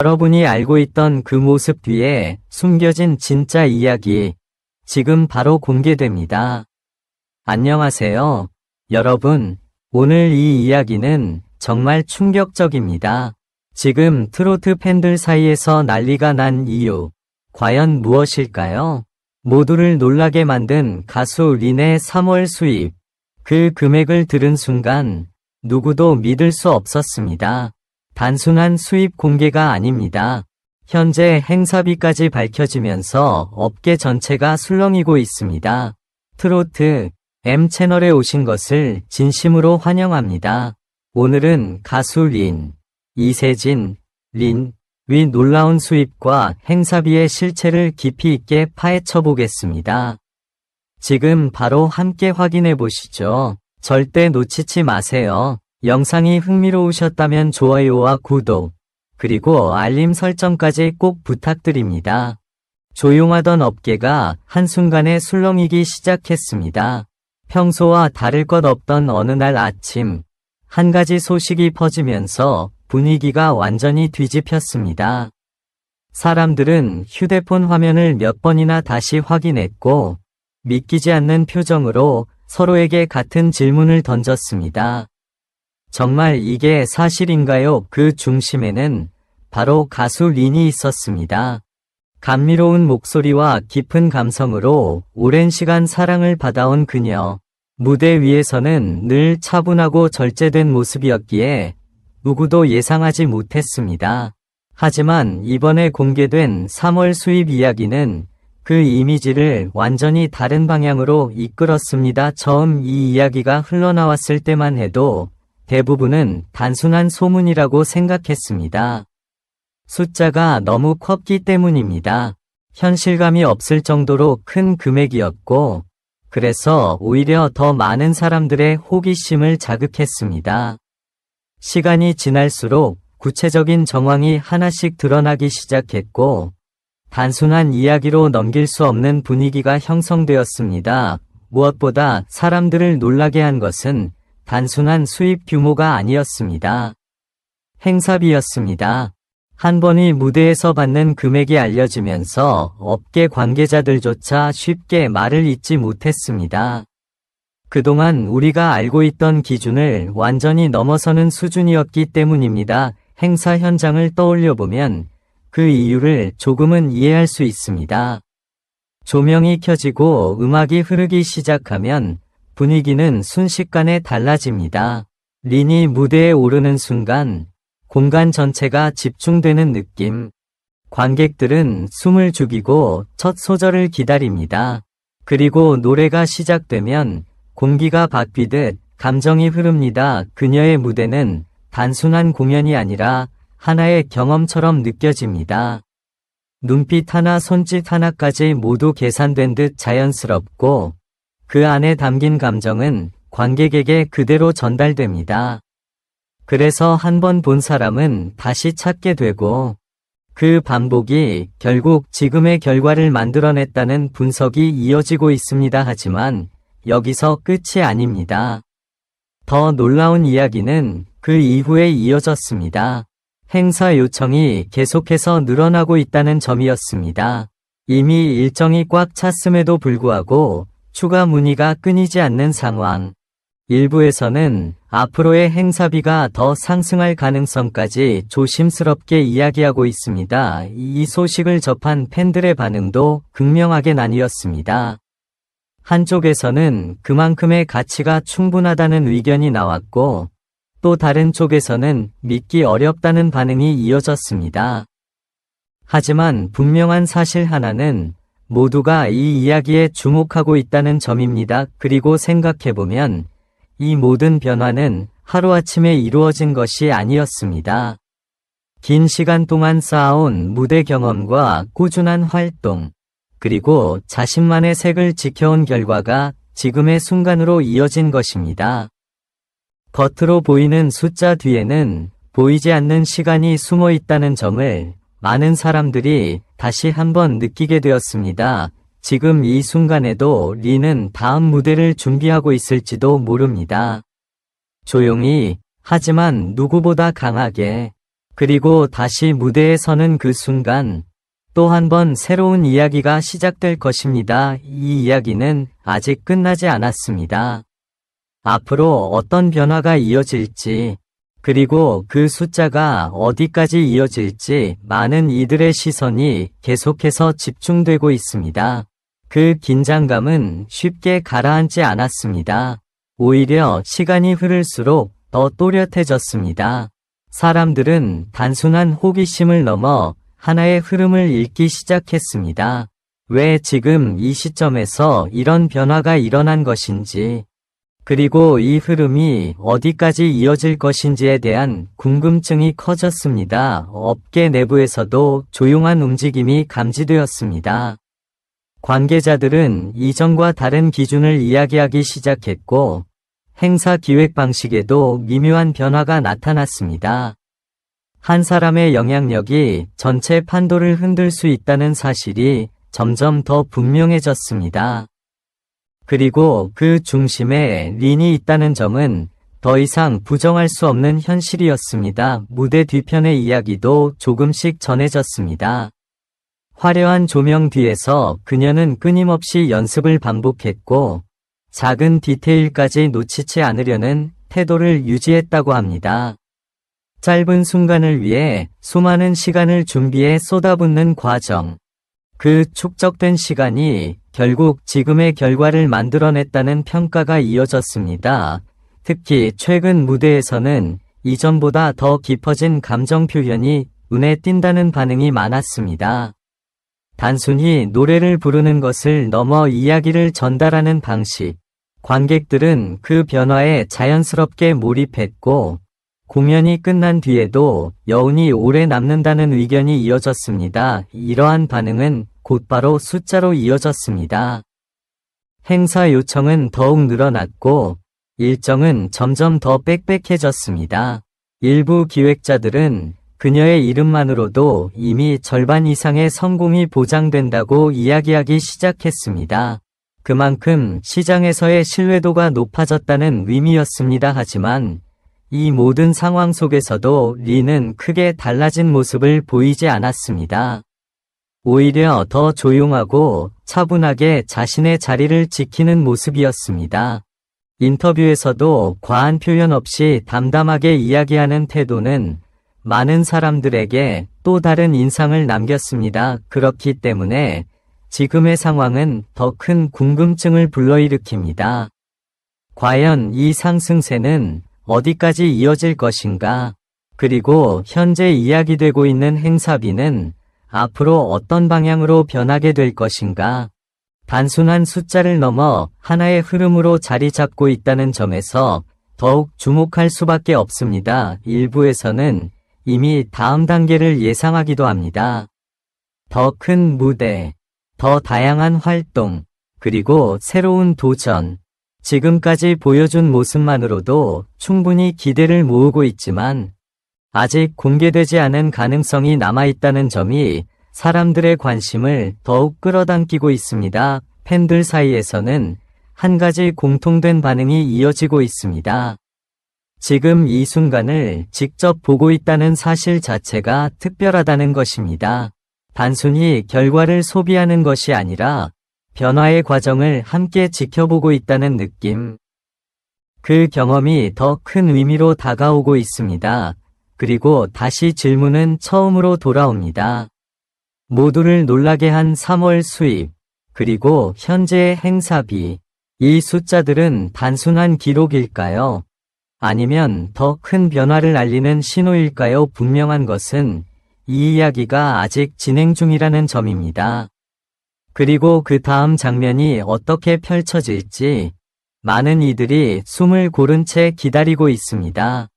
여러분이 알고 있던 그 모습 뒤에 숨겨진 진짜 이야기, 지금 바로 공개됩니다. 안녕하세요, 여러분. 오늘 이 이야기는 정말 충격적입니다. 지금 트로트 팬들 사이에서 난리가 난 이유, 과연 무엇일까요? 모두를 놀라게 만든 가수 린의 3월 수입. 그 금액을 들은 순간 누구도 믿을 수 없었습니다. 단순한 수입 공개가 아닙니다. 현재 행사비까지 밝혀지면서 업계 전체가 술렁이고 있습니다. 트로트 M 채널에 오신 것을 진심으로 환영합니다. 오늘은 가수 린, 이세진, 린, 위 놀라운 수입과 행사비의 실체를 깊이 있게 파헤쳐 보겠습니다. 지금 바로 함께 확인해 보시죠. 절대 놓치지 마세요. 영상이 흥미로우셨다면 좋아요와 구독, 그리고 알림 설정까지 꼭 부탁드립니다. 조용하던 업계가 한순간에 술렁이기 시작했습니다. 평소와 다를 것 없던 어느 날 아침, 한 가지 소식이 퍼지면서 분위기가 완전히 뒤집혔습니다. 사람들은 휴대폰 화면을 몇 번이나 다시 확인했고, 믿기지 않는 표정으로 서로에게 같은 질문을 던졌습니다. 정말 이게 사실인가요? 그 중심에는 바로 가수 린이 있었습니다. 감미로운 목소리와 깊은 감성으로 오랜 시간 사랑을 받아온 그녀. 무대 위에서는 늘 차분하고 절제된 모습이었기에 누구도 예상하지 못했습니다. 하지만 이번에 공개된 3월 수입 이야기는 그 이미지를 완전히 다른 방향으로 이끌었습니다. 처음 이 이야기가 흘러나왔을 때만 해도 대부분은 단순한 소문이라고 생각했습니다. 숫자가 너무 컸기 때문입니다. 현실감이 없을 정도로 큰 금액이었고, 그래서 오히려 더 많은 사람들의 호기심을 자극했습니다. 시간이 지날수록 구체적인 정황이 하나씩 드러나기 시작했고, 단순한 이야기로 넘길 수 없는 분위기가 형성되었습니다. 무엇보다 사람들을 놀라게 한 것은 단순한 수입 규모가 아니었습니다. 행사비였습니다. 한 번이 무대에서 받는 금액이 알려지면서 업계 관계자들조차 쉽게 말을 잇지 못했습니다. 그동안 우리가 알고 있던 기준을 완전히 넘어서는 수준이었기 때문입니다. 행사 현장을 떠올려보면 그 이유를 조금은 이해할 수 있습니다. 조명이 켜지고 음악이 흐르기 시작하면 분위기는 순식간에 달라집니다. 린이 무대에 오르는 순간 공간 전체가 집중되는 느낌. 관객들은 숨을 죽이고 첫 소절을 기다립니다. 그리고 노래가 시작되면 공기가 바뀌듯 감정이 흐릅니다. 그녀의 무대는 단순한 공연이 아니라 하나의 경험처럼 느껴집니다. 눈빛 하나, 손짓 하나까지 모두 계산된 듯 자연스럽고 그 안에 담긴 감정은 관객에게 그대로 전달됩니다. 그래서 한 번 본 사람은 다시 찾게 되고 그 반복이 결국 지금의 결과를 만들어냈다는 분석이 이어지고 있습니다. 하지만 여기서 끝이 아닙니다. 더 놀라운 이야기는 그 이후에 이어졌습니다. 행사 요청이 계속해서 늘어나고 있다는 점이었습니다. 이미 일정이 꽉 찼음에도 불구하고 추가 문의가 끊이지 않는 상황. 일부에서는 앞으로의 행사비가 더 상승할 가능성까지 조심스럽게 이야기하고 있습니다. 이 소식을 접한 팬들의 반응도 극명하게 나뉘었습니다. 한쪽에서는 그만큼의 가치가 충분하다는 의견이 나왔고, 또 다른 쪽에서는 믿기 어렵다는 반응이 이어졌습니다. 하지만 분명한 사실 하나는 모두가 이 이야기에 주목하고 있다는 점입니다. 그리고 생각해보면 이 모든 변화는 하루아침에 이루어진 것이 아니었습니다. 긴 시간 동안 쌓아온 무대 경험과 꾸준한 활동, 그리고 자신만의 색을 지켜온 결과가 지금의 순간으로 이어진 것입니다. 겉으로 보이는 숫자 뒤에는 보이지 않는 시간이 숨어 있다는 점을 많은 사람들이 다시 한번 느끼게 되었습니다. 지금 이 순간에도 린은 다음 무대를 준비하고 있을지도 모릅니다. 조용히, 하지만 누구보다 강하게, 그리고 다시 무대에 서는 그 순간 또 한 번 새로운 이야기가 시작될 것입니다. 이 이야기는 아직 끝나지 않았습니다. 앞으로 어떤 변화가 이어질지, 그리고 그 숫자가 어디까지 이어질지 많은 이들의 시선이 계속해서 집중되고 있습니다. 그 긴장감은 쉽게 가라앉지 않았습니다. 오히려 시간이 흐를수록 더 또렷해졌습니다. 사람들은 단순한 호기심을 넘어 하나의 흐름을 읽기 시작했습니다. 왜 지금 이 시점에서 이런 변화가 일어난 것인지, 그리고 이 흐름이 어디까지 이어질 것인지에 대한 궁금증이 커졌습니다. 업계 내부에서도 조용한 움직임이 감지되었습니다. 관계자들은 이전과 다른 기준을 이야기하기 시작했고, 행사 기획 방식에도 미묘한 변화가 나타났습니다. 한 사람의 영향력이 전체 판도를 흔들 수 있다는 사실이 점점 더 분명해졌습니다. 그리고 그 중심에 린이 있다는 점은 더 이상 부정할 수 없는 현실이었습니다. 무대 뒤편의 이야기도 조금씩 전해졌습니다. 화려한 조명 뒤에서 그녀는 끊임없이 연습을 반복했고, 작은 디테일까지 놓치지 않으려는 태도를 유지했다고 합니다. 짧은 순간을 위해 수많은 시간을 준비해 쏟아붓는 과정. 그 축적된 시간이 결국 지금의 결과를 만들어냈다는 평가가 이어졌습니다. 특히 최근 무대에서는 이전보다 더 깊어진 감정 표현이 눈에 띈다는 반응이 많았습니다. 단순히 노래를 부르는 것을 넘어 이야기를 전달하는 방식. 관객들은 그 변화에 자연스럽게 몰입했고, 공연이 끝난 뒤에도 여운이 오래 남는다는 의견이 이어졌습니다. 이러한 반응은 곧바로 숫자로 이어졌습니다. 행사 요청은 더욱 늘어났고, 일정은 점점 더 빽빽해졌습니다. 일부 기획자들은 그녀의 이름만으로도 이미 절반 이상의 성공이 보장된다고 이야기하기 시작했습니다. 그만큼 시장에서의 신뢰도가 높아졌다는 의미였습니다. 하지만 이 모든 상황 속에서도 린은 크게 달라진 모습을 보이지 않았습니다. 오히려 더 조용하고 차분하게 자신의 자리를 지키는 모습이었습니다. 인터뷰에서도 과한 표현 없이 담담하게 이야기하는 태도는 많은 사람들에게 또 다른 인상을 남겼습니다. 그렇기 때문에 지금의 상황은 더 큰 궁금증을 불러일으킵니다. 과연 이 상승세는 어디까지 이어질 것인가? 그리고 현재 이야기되고 있는 행사비는 앞으로 어떤 방향으로 변하게 될 것인가? 단순한 숫자를 넘어 하나의 흐름으로 자리 잡고 있다는 점에서 더욱 주목할 수밖에 없습니다. 일부에서는 이미 다음 단계를 예상하기도 합니다. 더 큰 무대, 더 다양한 활동, 그리고 새로운 도전. 지금까지 보여준 모습만으로도 충분히 기대를 모으고 있지만 아직 공개되지 않은 가능성이 남아있다는 점이 사람들의 관심을 더욱 끌어당기고 있습니다. 팬들 사이에서는 한 가지 공통된 반응이 이어지고 있습니다. 지금 이 순간을 직접 보고 있다는 사실 자체가 특별하다는 것입니다. 단순히 결과를 소비하는 것이 아니라 변화의 과정을 함께 지켜보고 있다는 느낌. 그 경험이 더 큰 의미로 다가오고 있습니다. 그리고 다시 질문은 처음으로 돌아옵니다. 모두를 놀라게 한 3월 수입, 그리고 현재의 행사비. 이 숫자들은 단순한 기록일까요? 아니면 더 큰 변화를 알리는 신호일까요? 분명한 것은 이 이야기가 아직 진행 중이라는 점입니다. 그리고 그 다음 장면이 어떻게 펼쳐질지 많은 이들이 숨을 고른 채 기다리고 있습니다.